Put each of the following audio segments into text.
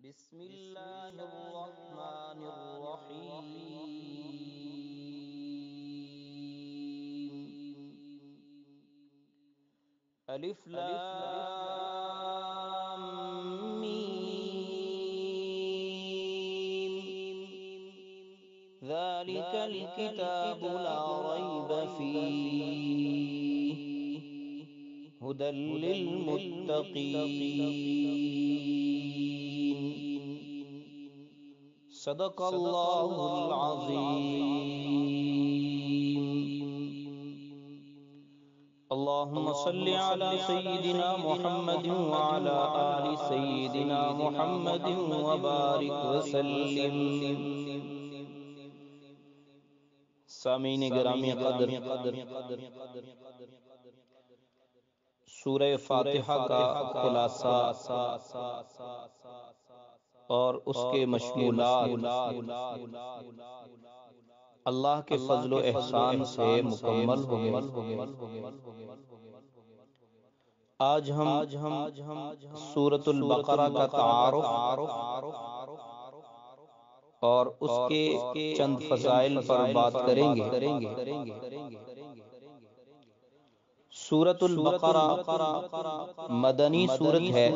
بسم اللہ الرحمن الرحیم الف لام میم ذالک الکتاب لا ریب فیہ ہدی للمتقین صدق اللہ العظیم اللہم صلی علی سیدنا محمد وعلی آل سیدنا محمد وبارک وسلم۔ سامعین گرامی قدر، سورہ فاتحہ کا خلاصہ اور اس کے مشمولات اللہ کے فضل و احسان سے مکمل ہو گئے۔ آج ہم سورۃ البقرہ کا تعارف اور اس کے چند فضائل پر بات کریں گے۔ سورۃ البقرہ مدنی سورت ہے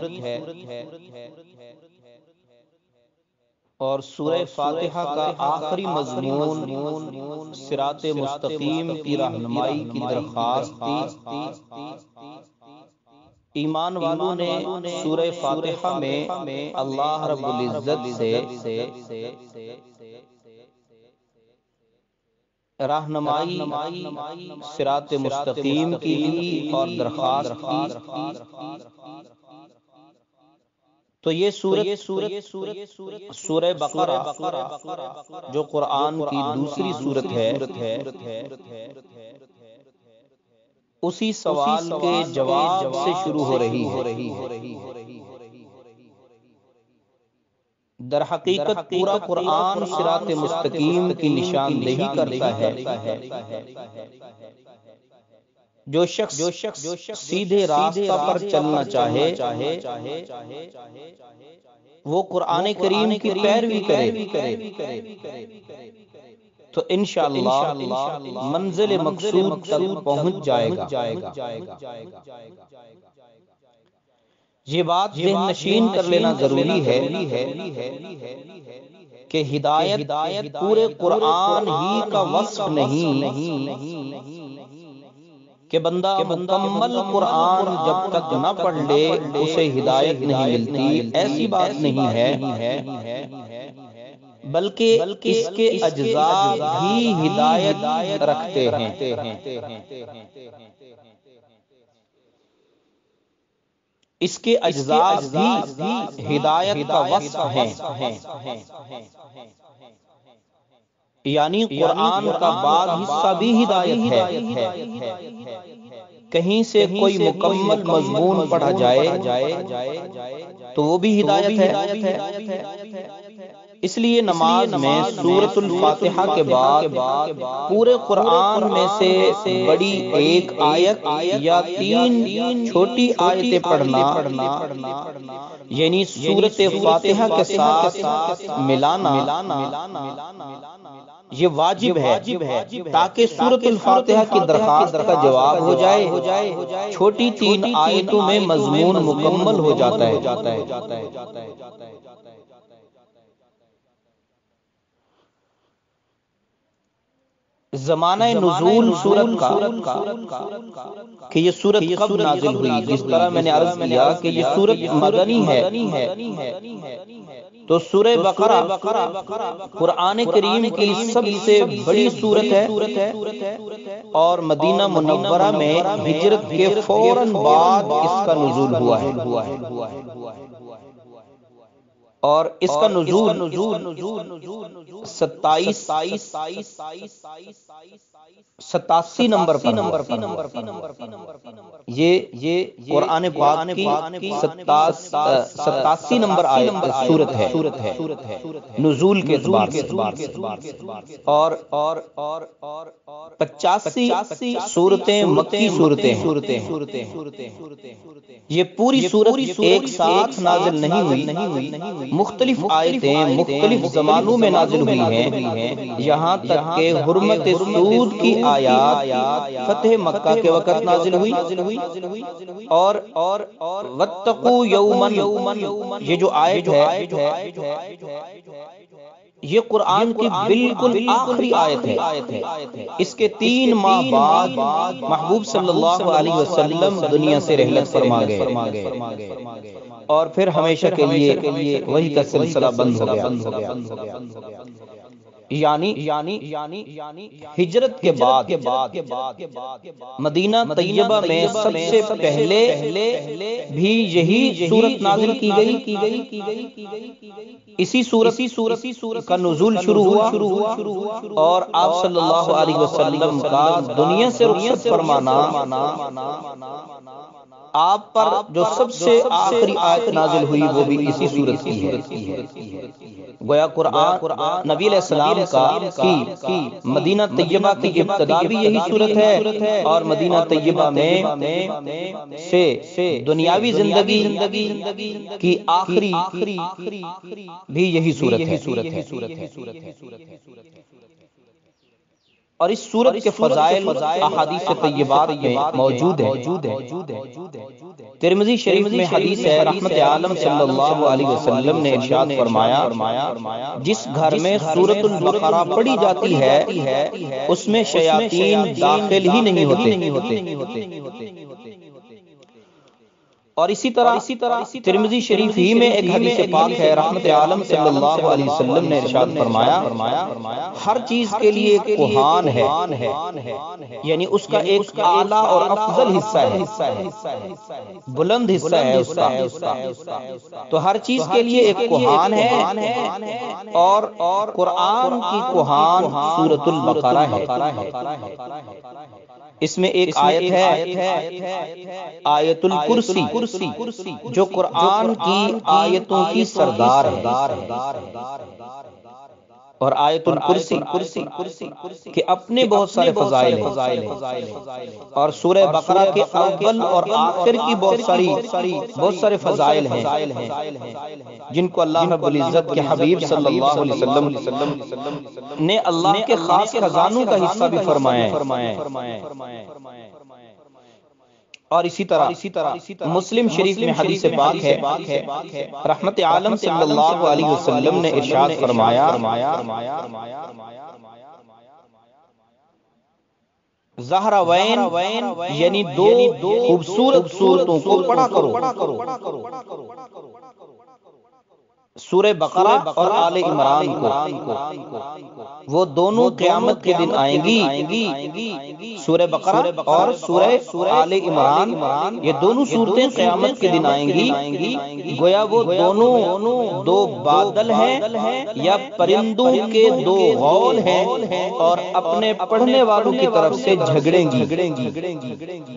اور سورہ فاتحہ کا آخری مضمون صراط مستقیم کی رہنمائی کی درخواست تھی۔ ایمان والوں نے سورہ فاتحہ میں اللہ رب العزت سے رہنمائی صراط مستقیم کی لی اور درخواست کی، تو یہ سورہ بقرہ جو قرآن کی دوسری سورت ہے، اسی سوال کے جواب سے شروع ہو رہی ہے۔ در حقیقت پورا قرآن صراط مستقیم کی نشاندہی کرتا ہے۔ جو شخص سیدھے راستہ پر چلنا چاہے وہ قرآن کریم کی پیروی کرے تو انشاءاللہ منزل مقصود تک پہنچ جائے گا۔ یہ بات ذہن نشین کر لینا ضروری ہے کہ ہدایت پورے قرآن ہی کا وصف نہیں کہ بندہ مکمل قرآن جب تک نہ پڑھ لے اسے ہدایت نہیں ملتی، ایسی بات نہیں ہے، بلکہ اس کے اجزاء بھی ہدایت رکھتے ہیں۔ اس کے اجزاء بھی ہدایت کا وصف ہیں، یعنی قرآن کا بعض حصہ بھی ہدایت ہے۔ کہیں سے کوئی مکمل مضمون پڑھا جائے تو وہ بھی ہدایت ہے۔ اس لیے نماز میں سورۃ الفاتحہ کے بعد پورے قرآن میں سے بڑی ایک آیت یا 3 چھوٹی آیتیں پڑھنا، یعنی سورۃ فاتحہ کے ساتھ ملانا، یہ واجب ہے تاکہ سورۃ الفاتحہ کی درخواست کا جواب ہو جائے۔ چھوٹی 3 آیتوں میں مضمون مکمل ہو جاتا ہے۔ زمانہ نزول سورت کا کہ یہ سورت کب نازل ہوئی، جس طرح میں نے عرض کیا کہ یہ سورت مدنی ہے، تو سورہ بقرہ قرآن کریم کی سب سے بڑی سورت ہے اور مدینہ منورہ میں ہجرت کے فوراً بعد اس کا نزول ہوا ہے، اور اس کا نزول 27 87 نمبر پر یہ قرآن پاک کی 87 نمبر آیت سورت ہے نزول کے اعتبار سے، اور 85 صورتیں مکی صورتیں ہیں۔ یہ پوری صورت ایک ساتھ نازل نہیں ہوئی، مختلف آیتیں مختلف زمانوں میں نازل ہوئی ہیں، یہاں تک کہ حرمت سود کی آیات فتح مکہ کے وقت نازل ہوئی، اور واتقوا یومن، یہ جو آیت ہے یہ قرآن کی بالکل آخری آیت ہے۔ اس کے 3 ماہ بعد محبوب صلی اللہ علیہ وسلم دنیا سے رحلت فرما گئے، اور پھر ہمیشہ کے لیے وہی کا سلسلہ بند ہو گیا۔ یعنی ہجرت کے بعد مدینہ طیبہ میں سب سے پہلے بھی یہی سورت نازل کی گئی، اسی سورت کا نزول شروع ہوا، اور آپ صلی اللہ علیہ وسلم کا دنیا سے رخصت فرمانا، آپ پر جو سب سے آخری آیت نازل ہوئی وہ بھی اسی سورت کی ہے۔ گویا قرآن نبی علیہ السلام کی مدینہ طیبہ کی ابتدا بھی یہی صورت ہے، اور مدینہ طیبہ میں سے دنیاوی زندگی کی آخری بھی یہی صورت ہے۔ اور اس صورت کے فضائل احادیث طیبات میں موجود ہیں۔ ترمذی شریف میں حدیث ہے، رحمت عالم صلی اللہ علیہ وسلم نے ارشاد فرمایا، جس گھر میں سورۃ البقرہ پڑھی جاتی ہے اس میں شیاطین داخل ہی نہیں ہوتے۔ اور اسی طرح ترمذی شریف ہی میں ایک حدیث پاک ہے، رحمت عالم صلی اللہ علیہ وسلم نے ارشاد فرمایا، ہر چیز کے لیے ایک کوہان ہے، یعنی اس کا ایک اعلیٰ اور افضل حصہ ہے، بلند حصہ ہے اس کا، تو ہر چیز کے لیے ایک کوہان ہے، اور قرآن کی کوہان سورۃ البقرہ ہے۔ اس میں ایک آیت ہے آیت الکرسی، جو قرآن کی آیتوں کی سردار ہے، اور آیت الکرسی کے اپنے بہت سارے فضائل ہیں، اور سورہ بقرہ کے اول اور آخر کی بہت سارے فضائل ہیں، جن کو اللہ رب العزت کے حبیب صلی اللہ علیہ وسلم نے اللہ کے خاص خزانوں کا حصہ بھی فرمایا ہے۔ اور اسی طرح مسلم شریف میں حدیث پاک ہے، رحمت عالم صلی اللہ علیہ وسلم نے ارشاد فرمایا، زہراوین یعنی 2 خوبصورت صورتوں کو پڑھا کرو، سورہ بقرہ اور آل عمران کو، وہ دونوں قیامت کے دن آئیں گی، سورہ بقرہ اور سورہ آل عمران، یہ دونوں صورتیں قیامت کے دن آئیں گی۔ گویا وہ دونوں 2 بادل ہیں یا پرندوں کے 2 غول ہیں، اور اپنے پڑھنے والوں کی طرف سے جھگڑیں گی۔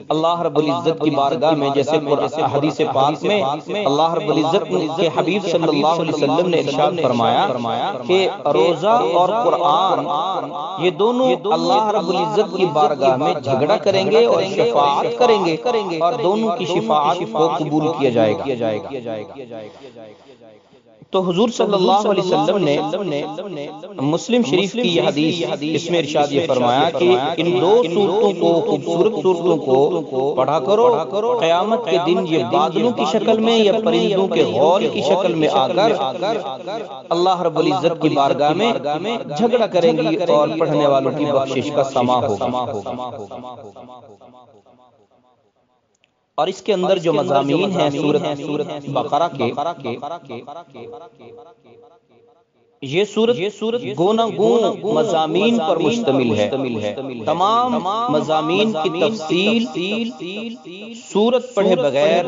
اللہ رب العزت کی بارگاہ میں، جیسے حدیث پاک میں اللہ رب العزت کے حبیب صلی اللہ علیہ وسلم نے ارشاد فرمایا کہ روزہ اور قرآن یہ دونوں اللہ رب العزت کی بارگاہ میں جھگڑا کریں گے اور شفاعت کریں گے، اور دونوں کی شفاعت کو قبول کیا جائے گا۔ تو حضور صلی اللہ علیہ وسلم نے مسلم شریف کی یہ حدیث، اس میں ارشاد یہ فرمایا کہ ان 2 صورتوں کو، خوبصورت صورتوں کو پڑھا کرو، قیامت کے دن یہ بادلوں کی شکل میں یا پرندوں کے غول کی شکل میں آ کر اللہ رب العزت کی بارگاہ میں جھگڑا کریں گی، اور پڑھنے والوں کی بخشش کا سما ہوگا۔ اور اس کے اندر جو مضامین ہیں سورۃ بقرہ کے، یہ سورت گونا گون مضامین پر مشتمل ہے۔ تمام مضامین کی تفصیل سورت پڑھے بغیر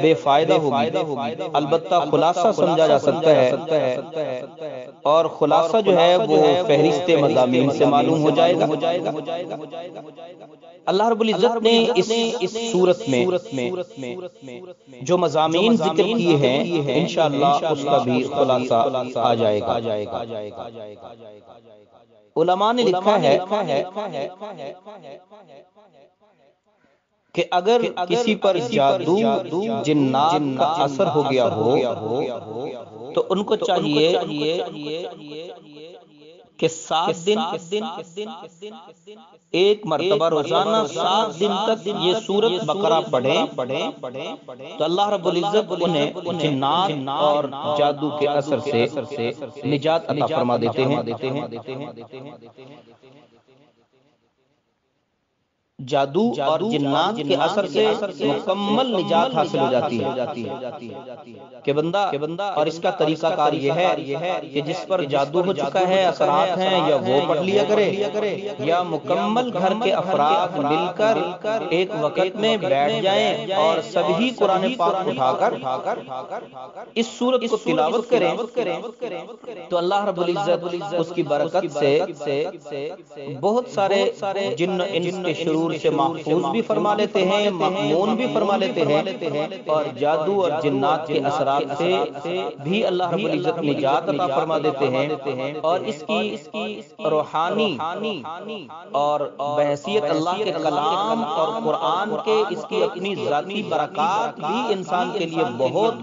بے فائدہ ہوگی، البتہ خلاصہ سمجھا جا سکتا ہے، اور خلاصہ جو ہے وہ فہرست مضامین سے معلوم ہو جائے گا۔ اللہ رب العزت نے اس سورت میں جو مضامین ذکر کیے ہیں انشاءاللہ اس کا بھی خلاصہ آ جائے گا۔ علماء نے لکھا ہے کہ اگر کسی پر جادو جنات کا اثر ہو گیا ہو تو ان کو چاہیے کہ 7 دن ایک مرتبہ روزانہ 7 دن تک یہ سورت بقرہ پڑھیں تو اللہ رب العزت انہیں جنات اور جادو کے اثر سے نجات عطا فرما دیتے ہیں۔ جادو اور جنات کے اثر سے مکمل نجات حاصل ہو جاتی ہے کہ بندہ، اور اس کا طریقہ کار یہ ہے کہ جس پر جادو ہو چکا ہے، اثرات ہیں، یا وہ پڑھ لیا کرے یا مکمل گھر کے افراد مل کر ایک وقت میں بیٹھ جائیں اور سبھی قرآن پاک اٹھا کر اس سورت کو تلاوت کریں تو اللہ رب العزت اس کی برکت سے بہت سارے جن و انس کے شرور سے محفوظ بھی فرما لیتے ہیں، مأمون بھی فرما لیتے ہیں، اور جادو اور جنات کے اثرات سے بھی اللہ رب العزت نجات عطا فرما دیتے ہیں، اور اس کی روحانی اور بحیثیت اللہ کے کلام اور قرآن کے اس کی اپنی ذاتی برکات بھی انسان کے لیے بہت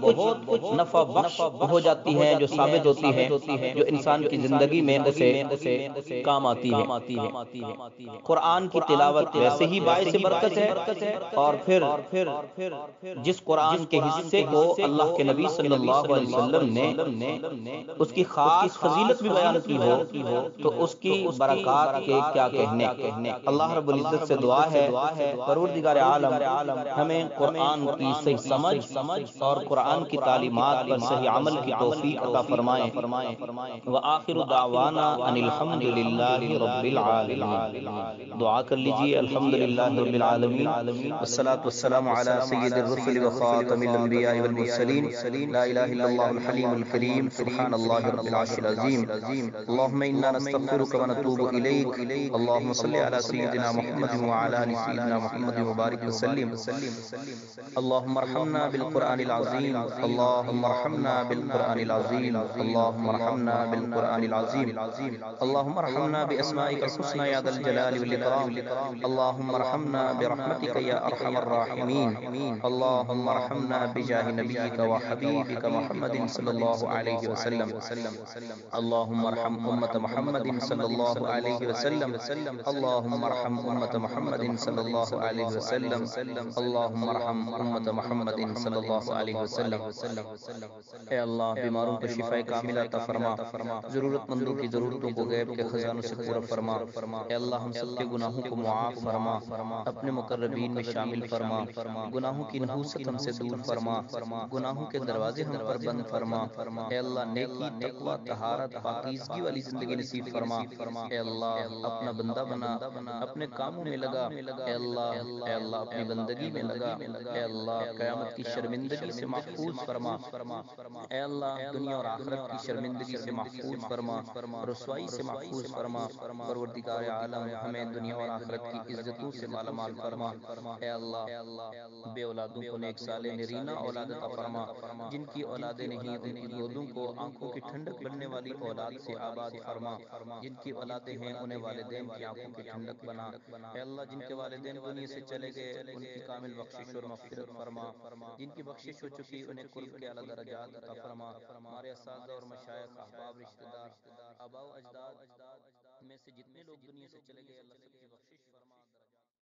کچھ نفع بخش ہو جاتی ہیں، جو ثابت ہوتی ہیں، جو انسان کی زندگی میں اسے کام آتی ہے۔ قرآن کی تلاوت ویسے ہی باعث برکت ہے، اور پھر جس قرآن کے حصے کو اللہ کے نبی صلی اللہ علیہ وسلم نے اس کی خاص فضیلت بھی بیان کی ہو تو اس کی برکات کے کیا کہنے۔ اللہ رب العزت سے دعا ہے پروردگار عالم ہمیں قرآن کی صحیح سمجھ اور قرآن کی تعلیمات پر صحیح عمل کی توفیق عطا فرمائے۔ وآخر دعوانا ان الحمد للہ رب العالمین۔ دعا کر لیجئے الحمدللہ رب العالمین، والصلاة والسلام علی سید الرسل وخاتم الانبیاء والمرسلین، لا الہ الا اللہ الحلیم الکریم، سبحان اللہ رب العرش العظیم۔ اللہم انا نستغفرک ونتوب الیک، اللہم صلی علی سیدنا محمد وعلی آل سیدنا محمد وبارک وسلم۔ اللہم ارحمنا بالقرآن العظیم، اللہم ارحمنا بالقرآن العظیم، اللہم ارحمنا بالقرآن العظیم، اللہم ارحمنا باسمائک الحسنی یا ذا الجلال والاکرام، اللہم ارحمنا برحمتک یا ارحم الراحمین، اللہم ارحمنا بجاہ نبیک و حبیبک محمد صلی اللہ علیہ وسلم، اللہم ارحم امت محمد صلی اللہ علیہ وسلم، اللہم ارحم امت محمد صلی اللہ علیہ وسلم، اللہم ارحم امت محمد صلی اللہ علیہ وسلم۔ اے اللہ بیماروں کو شفاء کاملہ عطا فرما، ضرورت مندوں کی ضرورتوں کو غیب کے خزانوں سے پورا فرما۔ اے اللہ ہم سب کے گناہوں کو معاف فرما، اپنے مقربین میں شامل فرما، گناہوں کی نحوست ہم سے دور فرما، گناہوں کے دروازے ہم پر بند فرما۔ اے اللہ نیکی، تقوی، طہارت، پاکیزگی والی زندگی نصیب فرما۔ اے اللہ اپنا بندہ بنا، اپنے کاموں میں لگا۔ اے اللہ اپنی بندگی میں لگا۔ اے اللہ قیامت کی شرمندگی سے محفوظ فرما۔ اے اللہ دنیا اور آخرت کی شرمندگی سے محفوظ فرما، رسوائی سے محفوظ فرما۔ پروردگار عالم ہمیں دنیا اور آخرت کی عزتوں سے مالا مال فرما۔ اے اللہ بے اولادوں کو نیک صالح نرینہ اولاد عطا فرما، جن کی اولادیں نہیں ان کی گودوں کو آنکھوں کی ٹھنڈک بننے والی اولاد سے آباد فرما، جن کی اولادیں ہیں انہیں والدین کی آنکھوں کی ٹھنڈک بنا۔ اے اللہ جن کے والدین دنیا سے چلے گئے ان کی کامل بخشش اور مغفرت فرما، جن کی بخشش ہو چکی انہیں قرب کے اعلیٰ درجات عطا فرما۔ ہمارے اساتذہ اور مشائخ، احباب، رشتہ دار، آباء و اجداد میں سے جتنے لوگ دنیا سے چلے گئے اللہ سب کی بخشش